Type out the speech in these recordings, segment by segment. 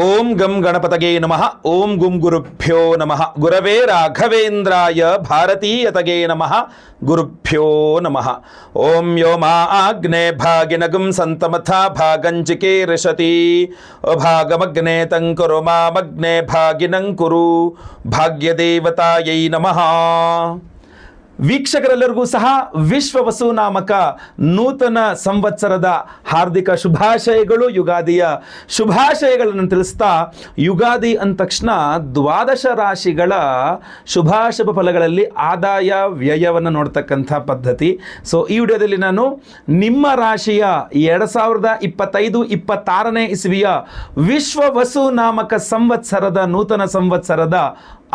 ಓಂ ಗಂ ಗಣಪತಗೆ ನಮಃ. ಓಂ ಗುಂ ಗುರುಭ್ಯೋ ನಮಃ. ಗುರವೇ ರಾಘವೇಂದ್ರಾಯ ಭಾರತೀಯತಗೆ ನಮಃ. ಗುರುಭ್ಯೋ ನಮಃ. ಓಂ ಯೋ ಮಾ ಆಗ್ನೇ ಭಾಗಿನಗಂ ಸಂತಮಥಾ ಭಾಗಂಚಿಕೆ ರಿಷತಿ ಭಾಗಮಗ್ನೇ ತಂಕುರು ಮಾಮಗ್ನೇ ಭಾಗಿನಂ ಕುರು ಭಾಗ್ಯದೇವತಾಯೈ ನಮಃ. ವೀಕ್ಷಕರೆಲ್ಲರಿಗೂ ಸಹ ವಿಶ್ವ ವಸು ನಾಮಕ ನೂತನ ಸಂವತ್ಸರದ ಹಾರ್ದಿಕ ಶುಭಾಶಯಗಳು, ಯುಗಾದಿಯ ಶುಭಾಶಯಗಳನ್ನು ತಿಳಿಸ್ತಾ, ಯುಗಾದಿ ಅಂದ ತಕ್ಷಣ ದ್ವಾದಶ ರಾಶಿಗಳ ಶುಭಾಶುಭ ಫಲಗಳಲ್ಲಿ ಆದಾಯ ವ್ಯಯವನ್ನು ನೋಡ್ತಕ್ಕಂಥ ಪದ್ಧತಿ. ಸೊ ಈ ವಿಡಿಯೋದಲ್ಲಿ ನಾನು ನಿಮ್ಮ ರಾಶಿಯ 2025-26ನೇ ಇಸ್ವಿಯ ವಿಶ್ವ ವಸು ನಾಮಕ ಸಂವತ್ಸರದ ನೂತನ ಸಂವತ್ಸರದ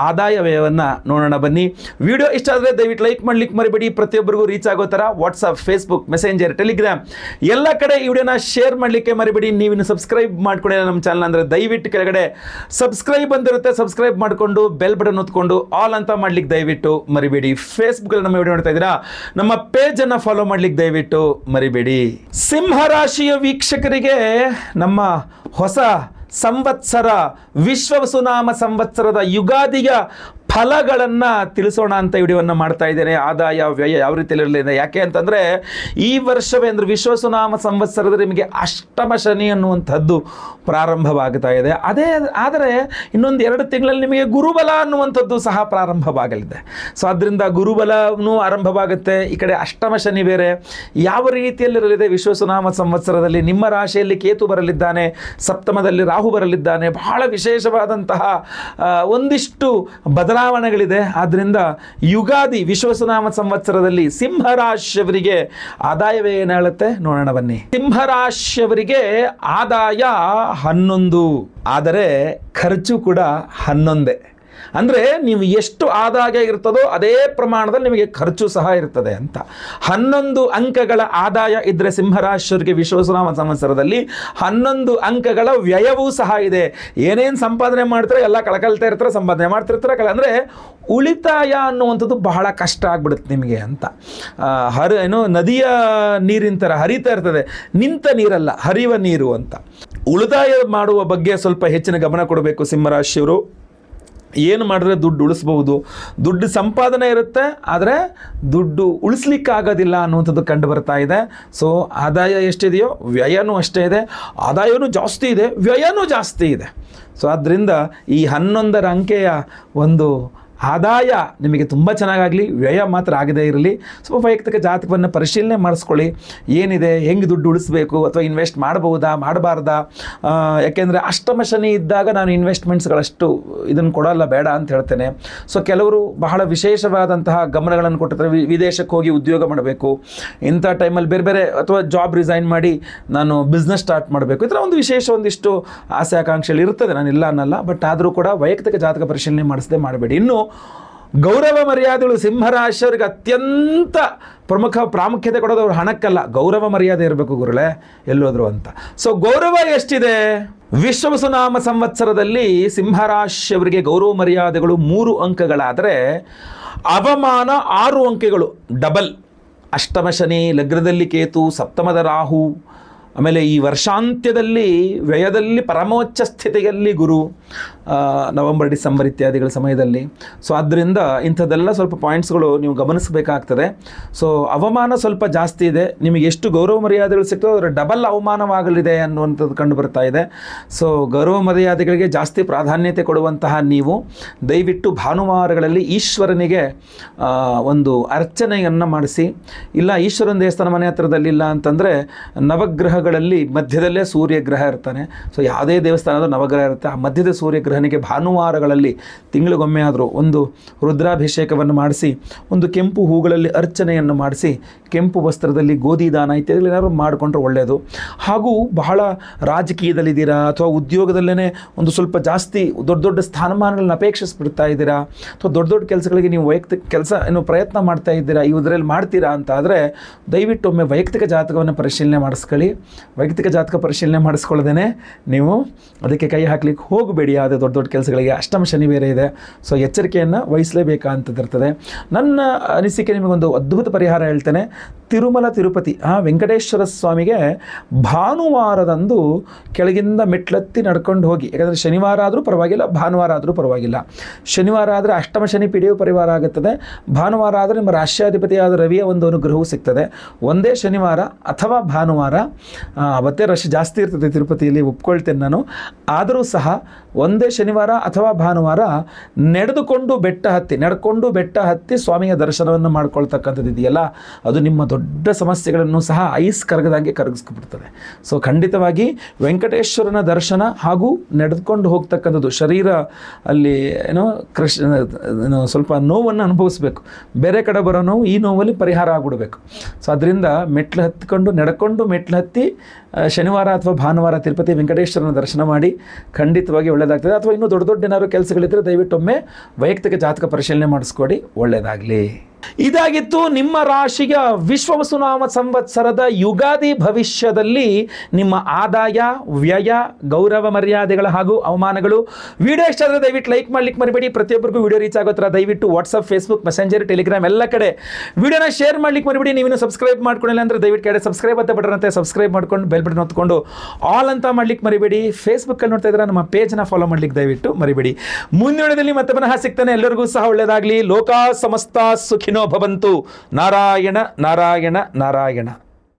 ಆದಾಯ ವ್ಯಯವನ್ನು ನೋಡೋಣ ಬನ್ನಿ. ವಿಡಿಯೋ ಇಷ್ಟ ಆದರೆ ದಯವಿಟ್ಟು ಲೈಕ್ ಮಾಡಲಿಕ್ಕೆ ಮರಿಬೇಡಿ. ಪ್ರತಿಯೊಬ್ಬರಿಗೂ ರೀಚ್ ಆಗೋ ಥರ ವಾಟ್ಸಪ್, ಫೇಸ್ಬುಕ್, ಮೆಸೆಂಜರ್, ಟೆಲಿಗ್ರಾಮ್ ಎಲ್ಲ ಕಡೆ ಈ ವಿಡಿಯೋನ ಶೇರ್ ಮಾಡಲಿಕ್ಕೆ ಮರಿಬೇಡಿ. ನೀವಿನ್ನು ಸಬ್ಸ್ಕ್ರೈಬ್ ಮಾಡ್ಕೊಳ್ಳಿ ನಮ್ಮ ಚಾನಲ್ ಅಂದರೆ ದಯವಿಟ್ಟು ಕೆಳಗಡೆ ಸಬ್ಸ್ಕ್ರೈಬ್ ಅಂತಿರುತ್ತೆ, ಸಬ್ಸ್ಕ್ರೈಬ್ ಮಾಡಿಕೊಂಡು ಬೆಲ್ ಬಟನ್ ಒತ್ಕೊಂಡು ಆಲ್ ಅಂತ ಮಾಡ್ಲಿಕ್ಕೆ ದಯವಿಟ್ಟು ಮರಿಬೇಡಿ. ಫೇಸ್ಬುಕ್ಕಲ್ಲಿ ನಮ್ಮ ವಿಡಿಯೋ ನೋಡ್ತಾ ಇದ್ದೀರಾ, ನಮ್ಮ ಪೇಜನ್ನು ಫಾಲೋ ಮಾಡ್ಲಿಕ್ಕೆ ದಯವಿಟ್ಟು ಮರಿಬೇಡಿ. ಸಿಂಹರಾಶಿಯ ವೀಕ್ಷಕರಿಗೆ ನಮ್ಮ ಹೊಸ ಸಂವತ್ಸರ ವಿಶ್ವ ವಸುನಾಮ ಸಂವತ್ಸರದ ಯುಗಾದಿಯ ಫಲಗಳನ್ನು ತಿಳಿಸೋಣ ಅಂತ ವಿಡಿಯೋವನ್ನು ಮಾಡ್ತಾ ಇದ್ದೇನೆ. ಆದಾಯ ವ್ಯಯ ಯಾವ ರೀತಿಯಲ್ಲಿರಲಿದೆ, ಯಾಕೆ ಅಂತಂದರೆ ಈ ವರ್ಷವೇ ಅಂದರೆ ವಿಶ್ವಸುನಾಮ ಸಂವತ್ಸರದಲ್ಲಿ ನಿಮಗೆ ಅಷ್ಟಮ ಶನಿ ಅನ್ನುವಂಥದ್ದು ಪ್ರಾರಂಭವಾಗ್ತಾ ಇದೆ. ಆದರೆ ಇನ್ನೊಂದು 2 ತಿಂಗಳಲ್ಲಿ ನಿಮಗೆ ಗುರುಬಲ ಅನ್ನುವಂಥದ್ದು ಸಹ ಪ್ರಾರಂಭವಾಗಲಿದೆ. ಸೊ ಅದರಿಂದ ಗುರುಬಲವೂ ಆರಂಭವಾಗುತ್ತೆ, ಈ ಕಡೆ ಅಷ್ಟಮ ಶನಿ ಬೇರೆ. ಯಾವ ರೀತಿಯಲ್ಲಿರಲಿದೆ ವಿಶ್ವಸುನಾಮ ಸಂವತ್ಸರದಲ್ಲಿ? ನಿಮ್ಮ ರಾಶಿಯಲ್ಲಿ ಕೇತು ಬರಲಿದ್ದಾನೆ, ಸಪ್ತಮದಲ್ಲಿ ರಾಹು ಬರಲಿದ್ದಾನೆ. ಬಹಳ ವಿಶೇಷವಾದಂತಹ ಒಂದಿಷ್ಟು ಬದಲಾವಣೆಗಳಿದೆ. ಆದ್ದರಿಂದ ಯುಗಾದಿ ವಿಶ್ವಸುನಾಮ ಸಂವತ್ಸರದಲ್ಲಿ ಸಿಂಹರಾಶಿಯವರಿಗೆ ಆದಾಯವೇ ಏನು ಹೇಳುತ್ತೆ ನೋಡೋಣ ಬನ್ನಿ. ಸಿಂಹರಾಶಿಯವರಿಗೆ ಆದಾಯ 11, ಆದರೆ ಖರ್ಚು ಕೂಡ 11. ಅಂದರೆ ನೀವು ಎಷ್ಟು ಆದಾಯ ಇರ್ತದೋ ಅದೇ ಪ್ರಮಾಣದಲ್ಲಿ ನಿಮಗೆ ಖರ್ಚು ಸಹ ಇರ್ತದೆ ಅಂತ. 11 ಅಂಕಗಳ ಆದಾಯ ಇದ್ದರೆ ಸಿಂಹರಾಶಿಯವರಿಗೆ ವಿಶ್ವಸುನಾಮ ಸಂವತ್ಸರದಲ್ಲಿ 11 ಅಂಕಗಳ ವ್ಯಯವೂ ಸಹ ಇದೆ. ಏನೇನು ಸಂಪಾದನೆ ಮಾಡ್ತಾರೆ ಎಲ್ಲ ಕಳ್ಕೊಳ್ತಾ ಇರ್ತಾರೆ, ಸಂಪಾದನೆ ಮಾಡ್ತಿರ್ತಾರೆ. ಅಂದರೆ ಉಳಿತಾಯ ಅನ್ನುವಂಥದ್ದು ಬಹಳ ಕಷ್ಟ ಆಗ್ಬಿಡುತ್ತೆ ನಿಮಗೆ ಅಂತ. ನದಿಯ ನೀರಿನ ಥರ ಹರಿತಾ ಇರ್ತದೆ, ನಿಂತ ನೀರಲ್ಲ, ಹರಿಯುವ ನೀರು ಅಂತ. ಉಳಿತಾಯ ಮಾಡುವ ಬಗ್ಗೆ ಸ್ವಲ್ಪ ಹೆಚ್ಚಿನ ಗಮನ ಕೊಡಬೇಕು ಸಿಂಹರಾಶಿಯವರು. ಏನು ಮಾಡಿದ್ರೆ ದುಡ್ಡು ಉಳಿಸ್ಬೋದು, ದುಡ್ಡು ಸಂಪಾದನೆ ಇರುತ್ತೆ, ಆದರೆ ದುಡ್ಡು ಉಳಿಸ್ಲಿಕ್ಕಾಗೋದಿಲ್ಲ ಅನ್ನುವಂಥದ್ದು ಕಂಡು ಬರ್ತಾ ಇದೆ. ಸೊ ಆದಾಯ ಎಷ್ಟಿದೆಯೋ ವ್ಯಯನೂ ಅಷ್ಟೇ ಇದೆ. ಆದಾಯವೂ ಜಾಸ್ತಿ ಇದೆ, ವ್ಯಯನೂ ಜಾಸ್ತಿ ಇದೆ. ಸೊ ಆದ್ದರಿಂದ ಈ 11ರ ಅಂಕೆಯ ಒಂದು ಆದಾಯ ನಿಮಗೆ ತುಂಬ ಚೆನ್ನಾಗಾಗಲಿ, ವ್ಯಯ ಮಾತ್ರ ಆಗದೇ ಇರಲಿ. ಸ್ವಲ್ಪ ವೈಯಕ್ತಿಕ ಜಾತಕವನ್ನು ಪರಿಶೀಲನೆ ಮಾಡಿಸ್ಕೊಳ್ಳಿ. ಏನಿದೆ, ಹೆಂಗೆ ದುಡ್ಡು ಉಳಿಸ್ಬೇಕು, ಅಥವಾ ಇನ್ವೆಸ್ಟ್ ಮಾಡ್ಬೋದಾ ಮಾಡಬಾರ್ದಾ? ಯಾಕೆಂದರೆ ಅಷ್ಟಮ ಶನಿ ಇದ್ದಾಗ ನಾನು ಇನ್ವೆಸ್ಟ್ಮೆಂಟ್ಸ್ಗಳಷ್ಟು ಇದನ್ನು ಕೊಡೋಲ್ಲ, ಬೇಡ ಅಂತ ಹೇಳ್ತೇನೆ. ಸೊ ಕೆಲವರು ಬಹಳ ವಿಶೇಷವಾದಂತಹ ಗಮನಗಳನ್ನು ಕೊಟ್ಟಿರ್ತಾರೆ. ವಿದೇಶಕ್ಕೆ ಹೋಗಿ ಉದ್ಯೋಗ ಮಾಡಬೇಕು, ಇಂಥ ಟೈಮಲ್ಲಿ ಬೇರೆ ಬೇರೆ, ಅಥವಾ ಜಾಬ್ ರಿಸೈನ್ ಮಾಡಿ ನಾನು ಬಿಸ್ನೆಸ್ ಸ್ಟಾರ್ಟ್ ಮಾಡಬೇಕು, ಈ ಥರ ಒಂದಿಷ್ಟು ಆಸೆ ಆಕಾಂಕ್ಷೆಗಳು ಇರ್ತದೆ, ನಾನು ಇಲ್ಲ ಅನ್ನಲ್ಲ. ಬಟ್ ಆದರೂ ಕೂಡ ವೈಯಕ್ತಿಕ ಜಾತಕ ಪರಿಶೀಲನೆ ಮಾಡಿಸದೆ ಮಾಡಬೇಡಿ. ಇನ್ನು ಗೌರವ ಮರ್ಯಾದೆಗಳು ಸಿಂಹರಾಶಿಯವರಿಗೆ ಅತ್ಯಂತ ಪ್ರಾಮುಖ್ಯತೆ ಕೊಡೋದು ಅವ್ರ ಹಣಕ್ಕಲ್ಲ, ಗೌರವ ಮರ್ಯಾದೆ ಇರಬೇಕು ಗುರುಗಳೇ ಎಲ್ಲೋದ್ರು ಅಂತ. ಸೊ ಗೌರವ ಎಷ್ಟಿದೆ ವಿಶ್ವವಸುನಾಮ ಸಂವತ್ಸರದಲ್ಲಿ? ಸಿಂಹರಾಶಿಯವರಿಗೆ ಗೌರವ ಮರ್ಯಾದೆಗಳು 3 ಅಂಕಗಳಾದರೆ ಅವಮಾನ 6 ಅಂಕೆಗಳು, ಡಬಲ್. ಅಷ್ಟಮ ಶನಿ, ಲಗ್ನದಲ್ಲಿ ಕೇತು, ಸಪ್ತಮದ ರಾಹು, ಆಮೇಲೆ ಈ ವರ್ಷಾಂತ್ಯದಲ್ಲಿ ವ್ಯಯದಲ್ಲಿ ಪರಮೋಚ್ಚ ಸ್ಥಿತಿಯಲ್ಲಿ ಗುರು, ನವೆಂಬರ್ ಡಿಸೆಂಬರ್ ಇತ್ಯಾದಿಗಳ ಸಮಯದಲ್ಲಿ. ಸೊ ಆದ್ದರಿಂದ ಇಂಥದ್ದೆಲ್ಲ ಸ್ವಲ್ಪ ಪಾಯಿಂಟ್ಸ್ಗಳು ನೀವು ಗಮನಿಸಬೇಕಾಗ್ತದೆ. ಸೊ ಅವಮಾನ ಸ್ವಲ್ಪ ಜಾಸ್ತಿ ಇದೆ. ನಿಮಗೆ ಎಷ್ಟು ಗೌರವ ಮರ್ಯಾದೆಗಳು ಸಿಗ್ತದೆ ಅದರ ಡಬಲ್ ಅವಮಾನವಾಗಲಿದೆ ಅನ್ನುವಂಥದ್ದು ಕಂಡು ಬರ್ತಾ ಇದೆ. ಸೊ ಗೌರವ ಮರ್ಯಾದೆಗಳಿಗೆ ಜಾಸ್ತಿ ಪ್ರಾಧಾನ್ಯತೆ ಕೊಡುವಂತಹ ನೀವು ದಯವಿಟ್ಟು ಭಾನುವಾರಗಳಲ್ಲಿ ಈಶ್ವರನಿಗೆ ಒಂದು ಅರ್ಚನೆಯನ್ನು ಮಾಡಿಸಿ. ಇಲ್ಲ ಈಶ್ವರನ ದೇವಸ್ಥಾನ ಮನೆ ಹತ್ರದಲ್ಲಿಲ್ಲ ಅಂತಂದರೆ ನವಗ್ರಹಗಳಲ್ಲಿ ಮಧ್ಯದಲ್ಲೇ ಸೂರ್ಯಗ್ರಹ ಇರ್ತಾನೆ. ಸೊ ಯಾವುದೇ ದೇವಸ್ಥಾನದ ನವಗ್ರಹ ಇರುತ್ತೆ, ಆ ಮಧ್ಯದ ಸೂರ್ಯಗ್ರಹನಿಗೆ ಭಾನುವಾರಗಳಲ್ಲಿ ತಿಂಗಳಿಗೊಮ್ಮೆ ಆದರೂ ಒಂದು ರುದ್ರಾಭಿಷೇಕವನ್ನು ಮಾಡಿಸಿ, ಒಂದು ಕೆಂಪು ಹೂಗಳಲ್ಲಿ ಅರ್ಚನೆಯನ್ನು ಮಾಡಿಸಿ, ಕೆಂಪು ವಸ್ತ್ರದಲ್ಲಿ ಗೋಧಿ ದಾನ ಇತ್ಯಾದಿ ಏನಾದ್ರು ಮಾಡಿಕೊಂಡ್ರೆ ಒಳ್ಳೆಯದು. ಹಾಗೂ ಬಹಳ ರಾಜಕೀಯದಲ್ಲಿದ್ದೀರಾ ಅಥವಾ ಉದ್ಯೋಗದಲ್ಲೇ ಒಂದು ಸ್ವಲ್ಪ ಜಾಸ್ತಿ ದೊಡ್ಡ ದೊಡ್ಡ ಸ್ಥಾನಮಾನಗಳನ್ನ ಅಪೇಕ್ಷಿಸ್ಬಿಡ್ತಾ ಇದ್ದೀರಾ, ಅಥವಾ ದೊಡ್ಡ ದೊಡ್ಡ ಕೆಲಸಗಳಿಗೆ ನೀವು ವೈಯಕ್ತಿಕ ಕೆಲಸ ಪ್ರಯತ್ನ ಮಾಡ್ತಾ ಇದ್ದೀರಾ, ಇದರಲ್ಲಿ ಮಾಡ್ತೀರಾ ಅಂತ ಆದರೆ ದಯವಿಟ್ಟು ಒಮ್ಮೆ ವೈಯಕ್ತಿಕ ಜಾತಕವನ್ನು ಪರಿಶೀಲನೆ ಮಾಡಿಸ್ಕೊಳ್ಳಿ. ವೈಯಕ್ತಿಕ ಜಾತಕ ಪರಿಶೀಲನೆ ಮಾಡಿಸ್ಕೊಳ್ಳೋದೇ ನೀವು ಅದಕ್ಕೆ ಕೈ ಹಾಕ್ಲಿಕ್ಕೆ ಹೋಗಬೇಡಿ. ಯಾವುದೇ ದೊಡ್ಡ ದೊಡ್ಡ ಕೆಲಸಗಳಿಗೆ ಅಷ್ಟಮ ಶನಿ ಬೇರೆ ಇದೆ. ಸೊ ಎಚ್ಚರಿಕೆಯನ್ನು ವಹಿಸಲೇಬೇಕಂತದಿರ್ತದೆ. ನನ್ನ ಅನಿಸಿಕೆ ನಿಮಗೊಂದು ಅದ್ಭುತ ಪರಿಹಾರ ಹೇಳ್ತೇನೆ. ತಿರುಮಲ ತಿರುಪತಿ ವೆಂಕಟೇಶ್ವರ ಸ್ವಾಮಿಗೆ ಭಾನುವಾರದಂದು ಕೆಳಗಿಂದ ಮೆಟ್ಲತ್ತಿ ನಡ್ಕೊಂಡು ಹೋಗಿ. ಯಾಕಂದರೆ ಶನಿವಾರ ಆದರೂ ಪರವಾಗಿಲ್ಲ, ಭಾನುವಾರ ಆದರೂ ಪರವಾಗಿಲ್ಲ. ಶನಿವಾರ ಆದರೆ ಅಷ್ಟಮ ಶನಿ ಪಿಡಿಯು ಪರಿವಾರ ಆಗುತ್ತದೆ. ಭಾನುವಾರ ಆದರೆ ನಿಮ್ಮ ರಾಷ್ಟ್ರಾಧಿಪತಿಯಾದ ರವಿಯ ಒಂದು ಅನುಗ್ರಹವು ಸಿಗ್ತದೆ. ಒಂದೇ ಶನಿವಾರ ಅಥವಾ ಭಾನುವಾರ, ಅವತ್ತೇ ರಶ್ ಜಾಸ್ತಿ ಇರ್ತದೆ ತಿರುಪತಿಯಲ್ಲಿ, ಒಪ್ಕೊಳ್ತೇನೆ ನಾನು. ಆದರೂ ಸಹ ಒಂದೇ ಶನಿವಾರ ಅಥವಾ ಭಾನುವಾರ ನಡ್ಕೊಂಡು ಬೆಟ್ಟ ಹತ್ತಿ ಸ್ವಾಮಿಯ ದರ್ಶನವನ್ನು ಮಾಡ್ಕೊಳ್ತಕ್ಕಂಥದ್ದು ಇದೆಯಲ್ಲ, ಅದು ನಿಮ್ಮ ದೊಡ್ಡ ಸಮಸ್ಯೆಗಳನ್ನು ಸಹ ಐಸ್ ಕರಗದಂಗೆ ಕರಗಿಸ್ಕೊಬಿಡ್ತದೆ. ಸೊ ಖಂಡಿತವಾಗಿ ವೆಂಕಟೇಶ್ವರನ ದರ್ಶನ ಹಾಗೂ ನಡೆದುಕೊಂಡು ಹೋಗ್ತಕ್ಕಂಥದ್ದು, ಶರೀರ ಅಲ್ಲಿ ಸ್ವಲ್ಪ ನೋವನ್ನು ಅನುಭವಿಸ್ಬೇಕು. ಬೇರೆ ಕಡೆ ಬರೋ ನೋವು ಈ ನೋವಲ್ಲಿ ಪರಿಹಾರ ಆಗಿಬಿಡ್ಬೇಕು. ಸೊ ಅದರಿಂದ ನಡ್ಕೊಂಡು ಮೆಟ್ಲು ಹತ್ತಿ ಶನಿವಾರ ಅಥವಾ ಭಾನುವಾರ ತಿರುಪತಿ ವೆಂಕಟೇಶ್ವರನ ದರ್ಶನ ಮಾಡಿ ಖಂಡಿತವಾಗಿ ಒಳ್ಳೆಯದಾಗ್ತದೆ. ಅಥವಾ ಇನ್ನೂ ದೊಡ್ಡ ಏನಾದ್ರು ಕೆಲಸಗಳಿದ್ದರೆ ದಯವಿಟ್ಟು ಒಮ್ಮೆ ವೈಯಕ್ತಿಕ ಜಾತಕ ಪರಿಶೀಲನೆ ಮಾಡಿಸ್ಕೊಡಿ, ಒಳ್ಳೆಯದಾಗಲಿ. ಇದಾಗಿತ್ತು ನಿಮ್ಮ ರಾಶಿಯ ವಿಶ್ವವಸುನಾಮ ಸಂವತ್ಸರದ ಯುಗಾದಿ ಭವಿಷ್ಯದಲ್ಲಿ ನಿಮ್ಮ ಆದಾಯ, ವ್ಯಯ, ಗೌರವ ಮರ್ಯಾದೆಗಳ ಹಾಗೂ ಅವಮಾನಗಳು. ವಿಡಿಯೋ ಇಷ್ಟ ಆದರೆ ದಯವಿಟ್ಟು ಲೈಕ್ ಮಾಡ್ಲಿಕ್ಕೆ ಮರಿಬೇಡಿ. ಪ್ರತಿಯೊಬ್ಬರಿಗೂ ವಿಡಿಯೋ ರೀಚ್ ಆಗೋ ಥರ ದಯವಿಟ್ಟು ವಾಟ್ಸಪ್, ಫೇಸ್ಬುಕ್, ಮೆಸೆಂಜರ್, ಟೆಲಿಗ್ರಾಮ್ ಎಲ್ಲ ಕಡೆ ವಿಡಿಯೋನ ಶೇರ್ ಮಾಡ್ಲಿಕ್ಕೆ ಮರಿಬೇಡಿ. ನೀವೇನು ಸಬ್ಸ್ಕ್ರೈಬ್ ಮಾಡ್ಕೊಂಡಿಲ್ಲ ಅಂದರೆ ದಯವಿಟ್ಟು ಕಡೆ ಸಬ್ಸ್ಕ್ರೈಬ್ ಅಂತ ಬಟನ್ ಅಂತ ಸಬ್ಸ್ಕ್ರೈಬ್ ಮಾಡ್ಕೊಂಡು ಬೆಲ್ ಬಟನ್ ಹೊತ್ಕೊಂಡು ಆಲ್ ಅಂತ ಮಾಡ್ಲಿಕ್ಕೆ ಮರಿಬೇಡಿ. ಫೇಸ್ಬುಕ್ಕಲ್ಲಿ ನೋಡ್ತಾ ಇದ್ರೆ ನಮ್ಮ ಪೇಜ್ನ ಫಾಲೋ ಮಾಡ್ಲಿಕ್ಕೆ ದಯವಿಟ್ಟು ಮರಿಬೇಡಿ. ಮುಂದಿನ ವಿಡಿಯೋದಲ್ಲಿ ಮತ್ತೆ ಪುನಃ ಸಿಗ್ತಾನೆ. ಎಲ್ಲರಿಗೂ ಸಹ ಒಳ್ಳೆಯದಾಗಲಿ. ಲೋಕ ಸಮಸ್ತ ಸುಖಿನೋ ಭವಂತು. ನಾರಾಯಣ ನಾರಾಯಣ ನಾರಾಯಣ.